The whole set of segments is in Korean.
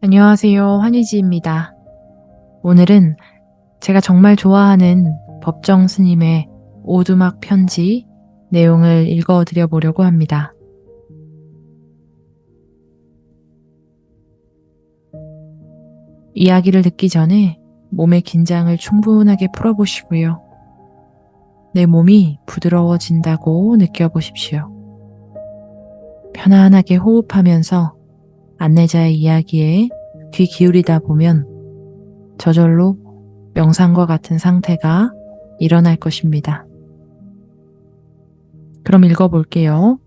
안녕하세요. 환희지입니다. 오늘은 제가 정말 좋아하는 법정 스님의 오두막 편지 내용을 읽어드려 보려고 합니다. 이야기를 듣기 전에 몸의 긴장을 충분하게 풀어보시고요. 내 몸이 부드러워진다고 느껴보십시오. 편안하게 호흡하면서 안내자의 이야기에 귀 기울이다 보면 저절로 명상과 같은 상태가 일어날 것입니다. 그럼 읽어볼게요.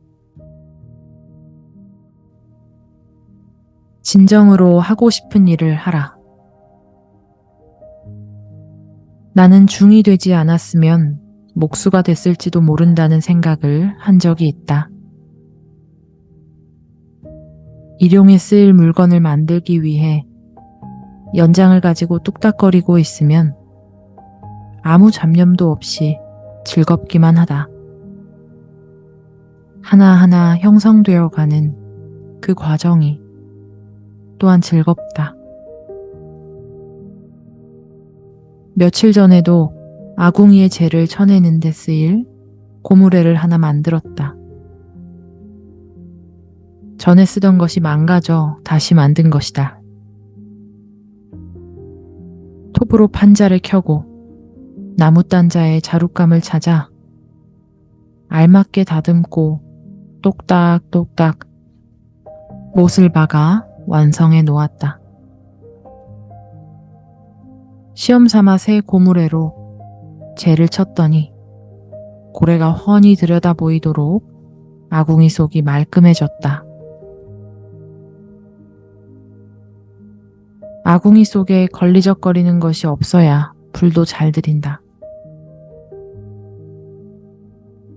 진정으로 하고 싶은 일을 하라. 나는 중이 되지 않았으면 목수가 됐을지도 모른다는 생각을 한 적이 있다. 일용에 쓰일 물건을 만들기 위해 연장을 가지고 뚝딱거리고 있으면 아무 잡념도 없이 즐겁기만 하다. 하나하나 형성되어 가는 그 과정이 또한 즐겁다. 며칠 전에도 아궁이에 재를 쳐내는 데 쓰일 고무래를 하나 만들었다. 전에 쓰던 것이 망가져 다시 만든 것이다. 톱으로 판자를 켜고 나무 단자에 자룻감을 찾아 알맞게 다듬고 똑딱똑딱 못을 박아 완성해 놓았다. 시험 삼아 새 고무래로 재를 쳤더니 고래가 훤히 들여다 보이도록 아궁이 속이 말끔해졌다. 아궁이 속에 걸리적거리는 것이 없어야 불도 잘 들인다.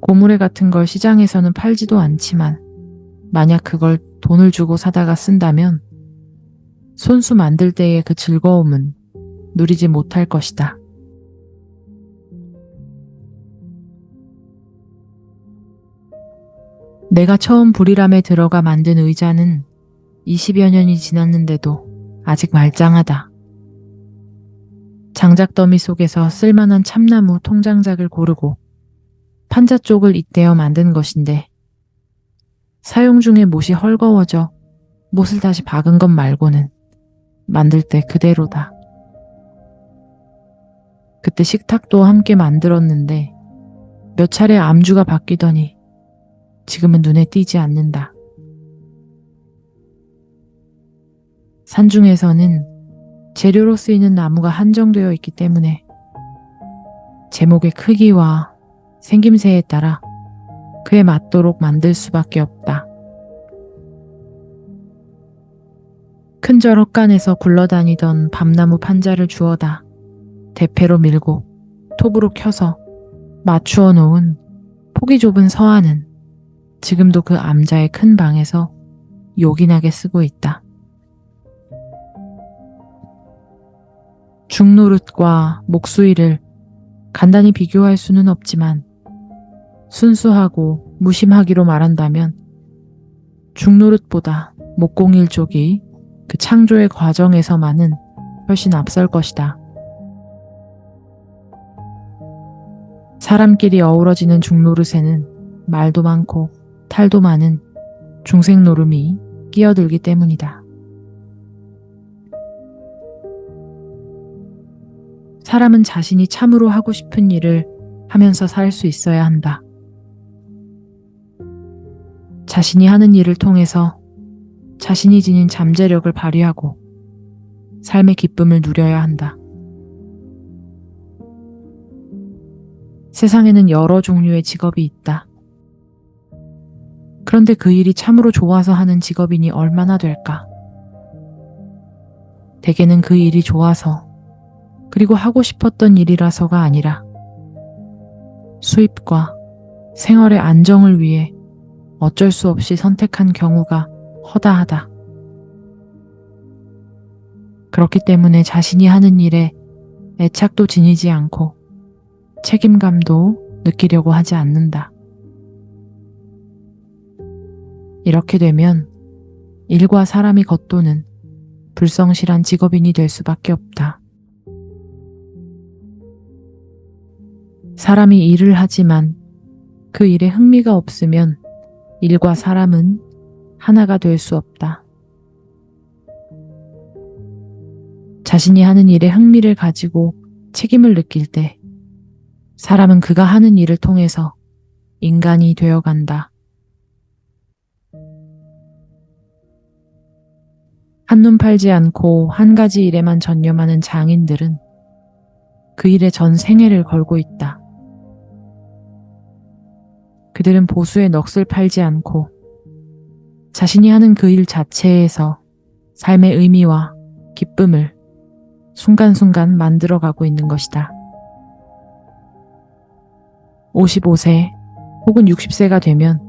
고무래 같은 걸 시장에서는 팔지도 않지만 만약 그걸 돈을 주고 사다가 쓴다면 손수 만들 때의 그 즐거움은 누리지 못할 것이다. 내가 처음 불이람에 들어가 만든 의자는 20여 년이 지났는데도 아직 말짱하다. 장작더미 속에서 쓸만한 참나무 통장작을 고르고 판자 쪽을 잇대어 만든 것인데 사용 중에 못이 헐거워져 못을 다시 박은 것 말고는 만들 때 그대로다. 그때 식탁도 함께 만들었는데 몇 차례 암주가 바뀌더니 지금은 눈에 띄지 않는다. 산중에서는 재료로 쓰이는 나무가 한정되어 있기 때문에 제목의 크기와 생김새에 따라 그에 맞도록 만들 수밖에 없다. 큰 절헛간에서 굴러다니던 밤나무 판자를 주워다 대패로 밀고 톱으로 켜서 맞추어 놓은 폭이 좁은 서한은 지금도 그 암자의 큰 방에서 요긴하게 쓰고 있다. 중노릇과 목수일을 간단히 비교할 수는 없지만 순수하고 무심하기로 말한다면 중노릇보다 목공일 쪽이 그 창조의 과정에서만은 훨씬 앞설 것이다. 사람끼리 어우러지는 중노릇에는 말도 많고 탈도 많은 중생노름이 끼어들기 때문이다. 사람은 자신이 참으로 하고 싶은 일을 하면서 살 수 있어야 한다. 자신이 하는 일을 통해서 자신이 지닌 잠재력을 발휘하고 삶의 기쁨을 누려야 한다. 세상에는 여러 종류의 직업이 있다. 그런데 그 일이 참으로 좋아서 하는 직업인이 얼마나 될까? 대개는 그 일이 좋아서 그리고 하고 싶었던 일이라서가 아니라 수입과 생활의 안정을 위해 어쩔 수 없이 선택한 경우가 허다하다. 그렇기 때문에 자신이 하는 일에 애착도 지니지 않고 책임감도 느끼려고 하지 않는다. 이렇게 되면 일과 사람이 겉도는 불성실한 직업인이 될 수밖에 없다. 사람이 일을 하지만 그 일에 흥미가 없으면 일과 사람은 하나가 될 수 없다. 자신이 하는 일에 흥미를 가지고 책임을 느낄 때 사람은 그가 하는 일을 통해서 인간이 되어간다. 한눈 팔지 않고 한 가지 일에만 전념하는 장인들은 그 일에 전 생애를 걸고 있다. 그들은 보수의 넋을 팔지 않고 자신이 하는 그 일 자체에서 삶의 의미와 기쁨을 순간순간 만들어가고 있는 것이다. 55세 혹은 60세가 되면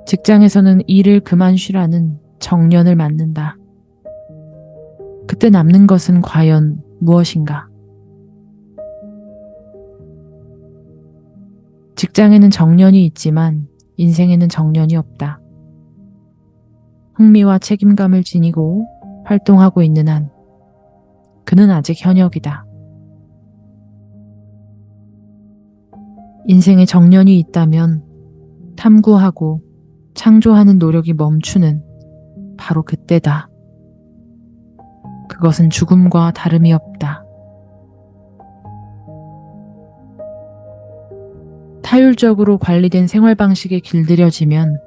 직장에서는 일을 그만 쉬라는 정년을 맞는다. 그때 남는 것은 과연 무엇인가? 직장에는 정년이 있지만 인생에는 정년이 없다. 흥미와 책임감을 지니고 활동하고 있는 한 그는 아직 현역이다. 인생에 정년이 있다면 탐구하고 창조하는 노력이 멈추는 바로 그때다. 그것은 죽음과 다름이 없다. 타율적으로 관리된 생활 방식에 길들여지면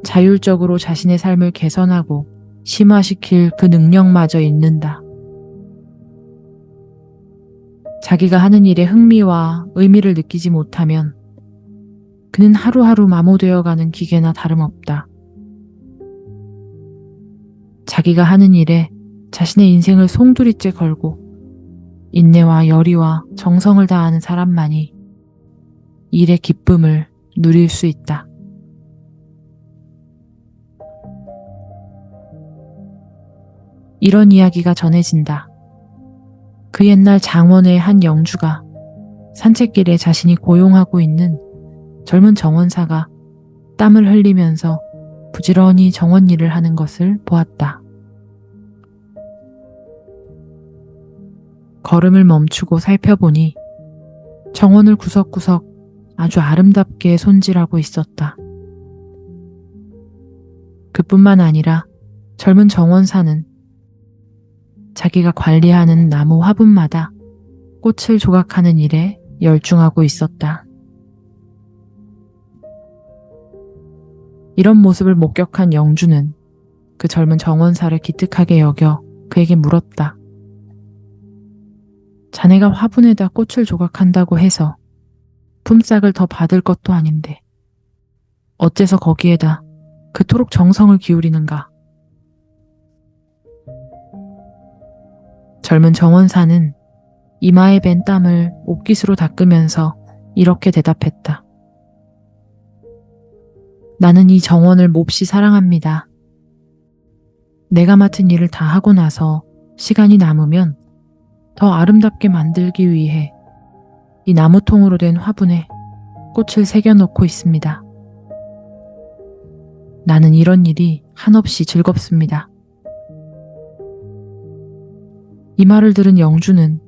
자율적으로 자신의 삶을 개선하고 심화시킬 그 능력마저 잃는다. 자기가 하는 일에 흥미와 의미를 느끼지 못하면 그는 하루하루 마모되어가는 기계나 다름없다. 자기가 하는 일에 자신의 인생을 송두리째 걸고 인내와 열의와 정성을 다하는 사람만이 일의 기쁨을 누릴 수 있다. 이런 이야기가 전해진다. 그 옛날 장원의 한 영주가 산책길에 자신이 고용하고 있는 젊은 정원사가 땀을 흘리면서 부지런히 정원 일을 하는 것을 보았다. 걸음을 멈추고 살펴보니 정원을 구석구석 아주 아름답게 손질하고 있었다. 그뿐만 아니라 젊은 정원사는 자기가 관리하는 나무 화분마다 꽃을 조각하는 일에 열중하고 있었다. 이런 모습을 목격한 영주는 그 젊은 정원사를 기특하게 여겨 그에게 물었다. 자네가 화분에다 꽃을 조각한다고 해서 품삯을 더 받을 것도 아닌데 어째서 거기에다 그토록 정성을 기울이는가? 젊은 정원사는 이마에 밴 땀을 옷깃으로 닦으면서 이렇게 대답했다. 나는 이 정원을 몹시 사랑합니다. 내가 맡은 일을 다 하고 나서 시간이 남으면 더 아름답게 만들기 위해 이 나무통으로 된 화분에 꽃을 새겨놓고 있습니다. 나는 이런 일이 한없이 즐겁습니다. 이 말을 들은 영주는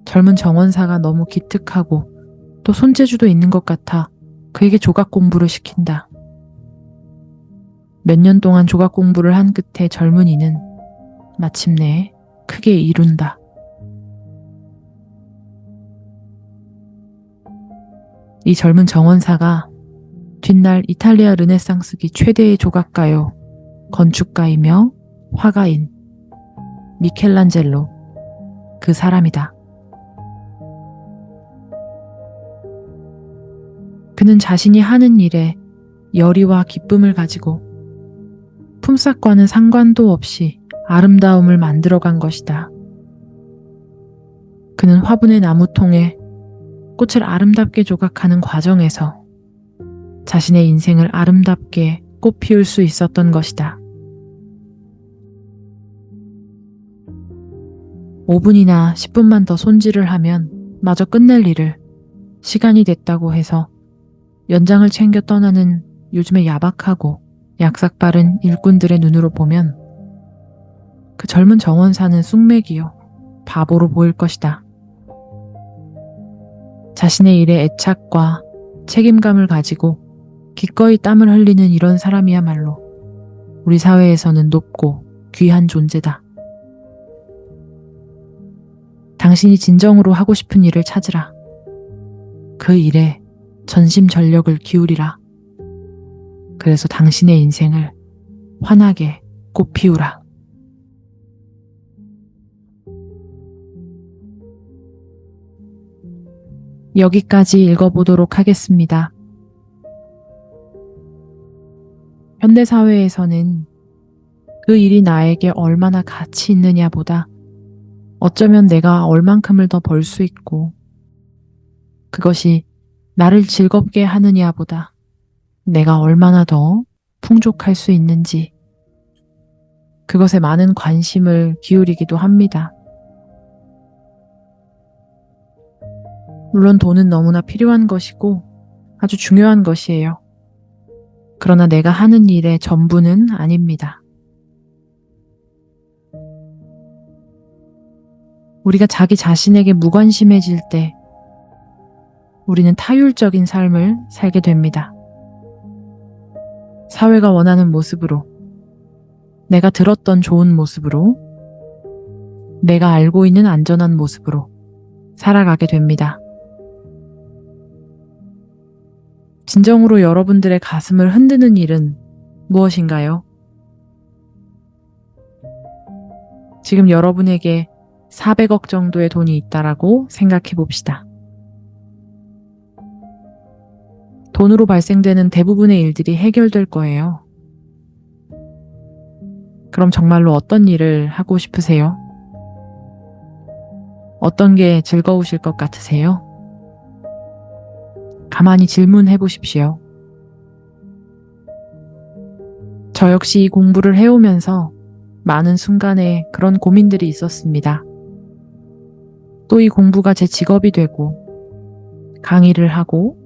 젊은 정원사가 너무 기특하고 또 손재주도 있는 것 같아 그에게 조각 공부를 시킨다. 몇 년 동안 조각 공부를 한 끝에 젊은이는 마침내 크게 이룬다. 이 젊은 정원사가 뒷날 이탈리아 르네상스기 최대의 조각가요, 건축가이며 화가인 미켈란젤로, 그 사람이다. 그는 자신이 하는 일에 열의와 기쁨을 가지고 품삯과는 상관도 없이 아름다움을 만들어간 것이다. 그는 화분의 나무통에 꽃을 아름답게 조각하는 과정에서 자신의 인생을 아름답게 꽃 피울 수 있었던 것이다. 5분이나 10분만 더 손질을 하면 마저 끝낼 일을 시간이 됐다고 해서 연장을 챙겨 떠나는 요즘의 야박하고 약삭빠른 일꾼들의 눈으로 보면 그 젊은 정원사는 쑥맥이요. 바보로 보일 것이다. 자신의 일에 애착과 책임감을 가지고 기꺼이 땀을 흘리는 이런 사람이야말로 우리 사회에서는 높고 귀한 존재다. 당신이 진정으로 하고 싶은 일을 찾으라. 그 일에 전심전력을 기울이라. 그래서 당신의 인생을 환하게 꽃피우라. 여기까지 읽어보도록 하겠습니다. 현대사회에서는 그 일이 나에게 얼마나 가치 있느냐보다 어쩌면 내가 얼만큼을 더 벌 수 있고 그것이 나를 즐겁게 하느냐보다 내가 얼마나 더 풍족할 수 있는지 그것에 많은 관심을 기울이기도 합니다. 물론 돈은 너무나 필요한 것이고 아주 중요한 것이에요. 그러나 내가 하는 일의 전부는 아닙니다. 우리가 자기 자신에게 무관심해질 때 우리는 타율적인 삶을 살게 됩니다. 사회가 원하는 모습으로, 내가 들었던 좋은 모습으로, 내가 알고 있는 안전한 모습으로 살아가게 됩니다. 진정으로 여러분들의 가슴을 흔드는 일은 무엇인가요? 지금 여러분에게 400억 정도의 돈이 있다라고 생각해 봅시다. 돈으로 발생되는 대부분의 일들이 해결될 거예요. 그럼 정말로 어떤 일을 하고 싶으세요? 어떤 게 즐거우실 것 같으세요? 가만히 질문해 보십시오. 저 역시 이 공부를 해오면서 많은 순간에 그런 고민들이 있었습니다. 또 이 공부가 제 직업이 되고 강의를 하고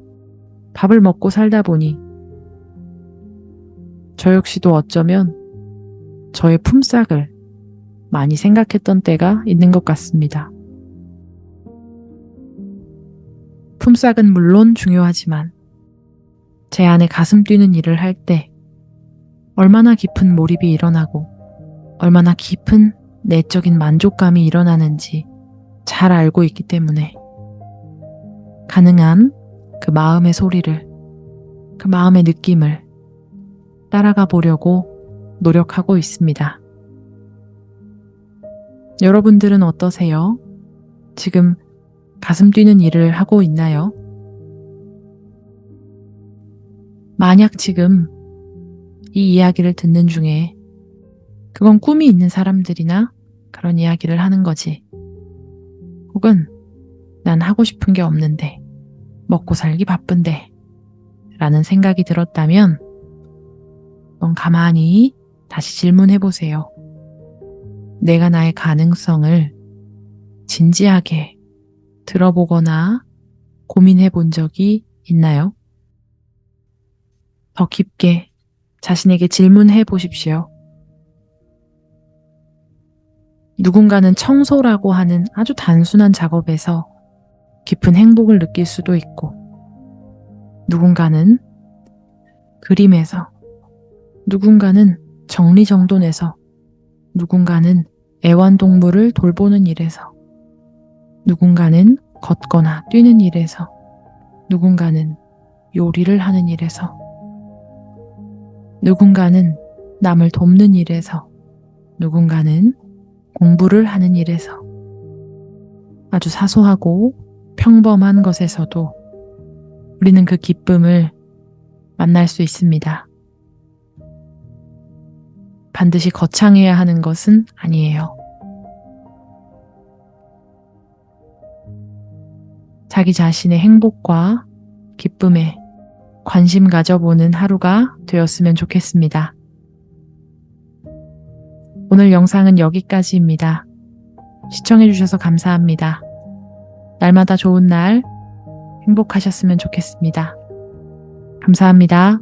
밥을 먹고 살다 보니 저 역시도 어쩌면 저의 품삯을 많이 생각했던 때가 있는 것 같습니다. 품삯은 물론 중요하지만 제 안에 가슴 뛰는 일을 할 때 얼마나 깊은 몰입이 일어나고 얼마나 깊은 내적인 만족감이 일어나는지 잘 알고 있기 때문에 가능한 그 마음의 소리를, 그 마음의 느낌을 따라가 보려고 노력하고 있습니다. 여러분들은 어떠세요? 지금 가슴 뛰는 일을 하고 있나요? 만약 지금 이 이야기를 듣는 중에 그건 꿈이 있는 사람들이나 그런 이야기를 하는 거지. 혹은 난 하고 싶은 게 없는데, 먹고 살기 바쁜데 라는 생각이 들었다면 넌 가만히 다시 질문해 보세요. 내가 나의 가능성을 진지하게 들어보거나 고민해 본 적이 있나요? 더 깊게 자신에게 질문해 보십시오. 누군가는 청소라고 하는 아주 단순한 작업에서 깊은 행복을 느낄 수도 있고, 누군가는 그림에서, 누군가는 정리정돈에서, 누군가는 애완동물을 돌보는 일에서, 누군가는 걷거나 뛰는 일에서, 누군가는 요리를 하는 일에서, 누군가는 남을 돕는 일에서, 누군가는 공부를 하는 일에서, 아주 사소하고 평범한 것에서도 우리는 그 기쁨을 만날 수 있습니다. 반드시 거창해야 하는 것은 아니에요. 자기 자신의 행복과 기쁨에 관심 가져보는 하루가 되었으면 좋겠습니다. 오늘 영상은 여기까지입니다. 시청해주셔서 감사합니다. 날마다 좋은 날 행복하셨으면 좋겠습니다. 감사합니다.